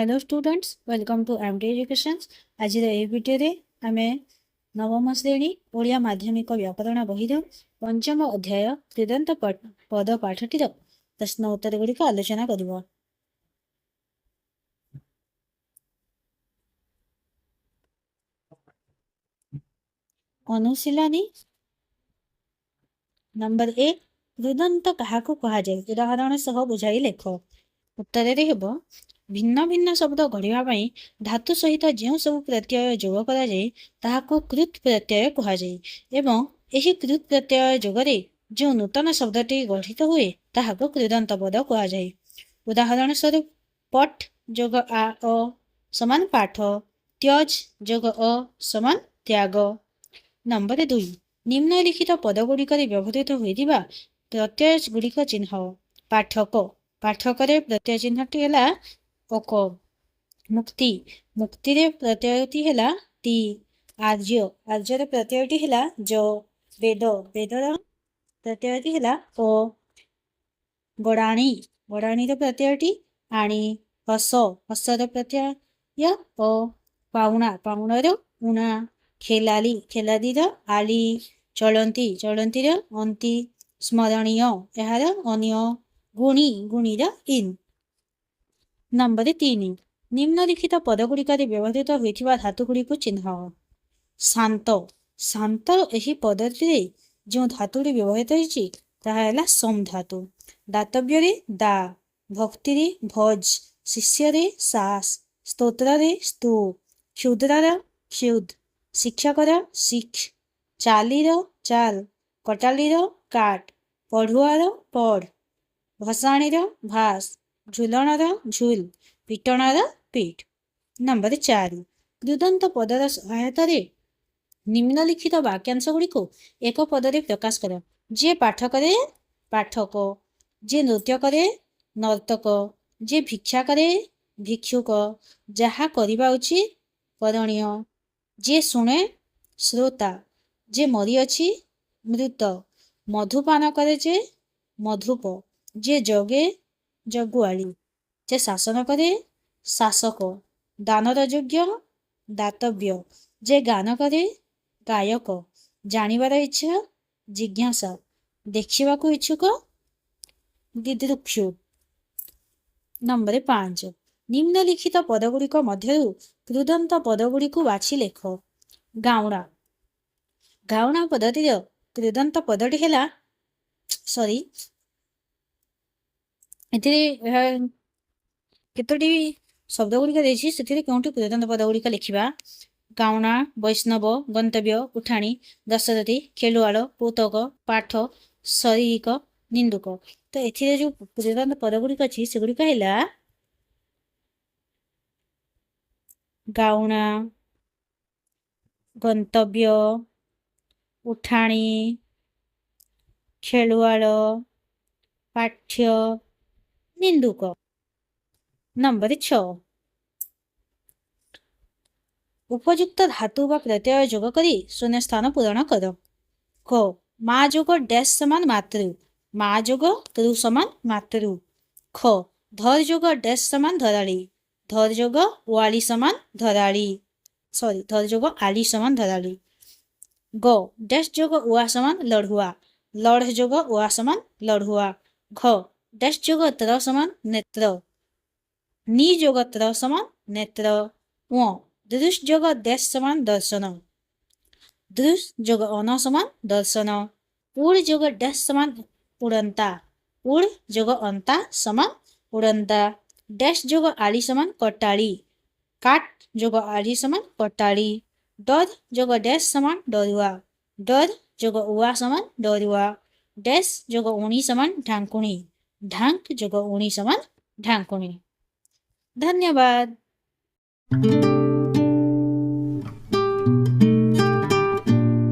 Hello students, welcome to MD education. आज video आम नवम श्रेणी ओडिया माध्यमिक व्याकरण बही पंचम अध्याय कृदंत पद पाठटी प्रश्न उत्तर गुड़िक आलोचना कर। अनुशीलनी नंबर 1, कृदंत क्या कह जाए उदाहरण सह बुझाई लेख। उत्तर हेब भिन्न भिन्न शब्द गढ़ापी धातु सहित जो सब प्रत्यय जोग कर कृत प्रत्यय कहुए एवं यही कृत प्रत्यय जोगरे जो नूतन शब्दटी गठित हुए ताहाको कृदंत पद कहुए। उदाहरण स्वरूप पट जोग आ अ समान पाठ, त्यज जोग अ समान त्याग। नंबर 2, निम्नलिखित पदगुड़िक व्यवहृत होता प्रत्यय गुड़िक चिन्ह। पाठक, पाठक प्रत्यय चिन्हटी है ओक। मुक्ति, मुक्ति रे प्रत्ययटी है टी। आर्य, आर्यर प्रत्ययटी है ज। वेद, वेदर प्रत्ययटी है ओ। गड़ाणी, गड़ाणी प्रत्ययटी आणी। हस, हसर प्रत्यय अ। पाउणा, पाउणार उणा। खेलाली, खेलादीर आली। चलती, चलतीर अंति। स्मरणीय यार अन्य। गुणी, गुणीर इन। नंबर 3, निम्नलिखित पदगुड़िक व्यवहृत होता धातुगुड़ी चिन्ह। शांत, शांत यही पदटी जो धातुटी व्यवहृत होता सम धातु। दातव्य दा, भक्ति भज, शिष्य सास, स्तोत्र स्तु, क्षुद्र क्षुद, शिक्षकर शिक्ष, चालीर चाल, कटालीर काट, पढ़ुआर पढ़, भसाणीर भास, झुलणर झुल, पिटणार पीठ। नंबर 4, कृदंत पदर सहायता निम्नलिखित वाक्यांश गुड़ी एक पदरे प्रकाश कर। जे पाठ करे पाठक, जे नृत्य करे नर्तक, जे भिक्षा करे भिक्षुक, जहा करिबा उचित करणीय, जे शुणे श्रोता, जे मरिअछि मृत, मधुपान करे जे मधुप, जे जगे जगुआली, जे शासन करे शासक, दानर योग्य दातव्य, जे गान करे गायक, जानिबार इच्छा जिज्ञासा, देखिबाकू इच्छुक दिदृक्षु। नंबर 5, निम्नलिखित पदगुड़िक मध्यरु कृदंत पदगुड़िक बाछि लेख। गाउणा, गाउणा पदटीर कृदंत पदटी है सॉरी केतोटी शब्द गुड़िक देछि सेथिरे केउंटी कृदंत पद गुड़िक लिखिबा। गाउणा, वैष्णव, गंतव्य, उठाणी, दशरथी, खेलुआड़, पुतक, पाठ, शारीरिक, निंदुक। तो एथिरे जो कृदंत पद गुड़िक अछि सेगुड़िक हैला गाउणा, गंतव्य, उठाणी, खेलुआड़, पाठ्य, निंदुक। नंबर 6, उपयुक्त धातु व प्रत्यय जोग करी शून्य स्थान पूरण कर। क, मा जोग डैश समान मातृ, मा जोग तृ समान मातृ। ख, धर जोग डैश समान धराड़ी, धर जोग वाली समान धराड़ी, सॉरी धर जोग आली समान धराड़ी। ग, डैश जोग उआ समान लढ़ुआ, लढ़ जोग उआ समान लढ़ुआ। घ, डैश जोग त्र समान नेत्र, नी जोग त्र समान नेत्र। व, दृश जोग डैश समान दर्शन, दृश जोग अन समान दर्शन। उड़ जोग डैश समान उड़ंता, उड़ जोग अंता समान उड़ंता। डैश जोग आली समान कटाड़ी, काट जोग आली समान कटाड़ी। डर जोग डैश समान डरुआ, डर जोग उआ समान डरुआ। डैश जोग उणी समान ढांकुणी, ढांक जोग उणी समान ढांकुणी। धन्यवाद।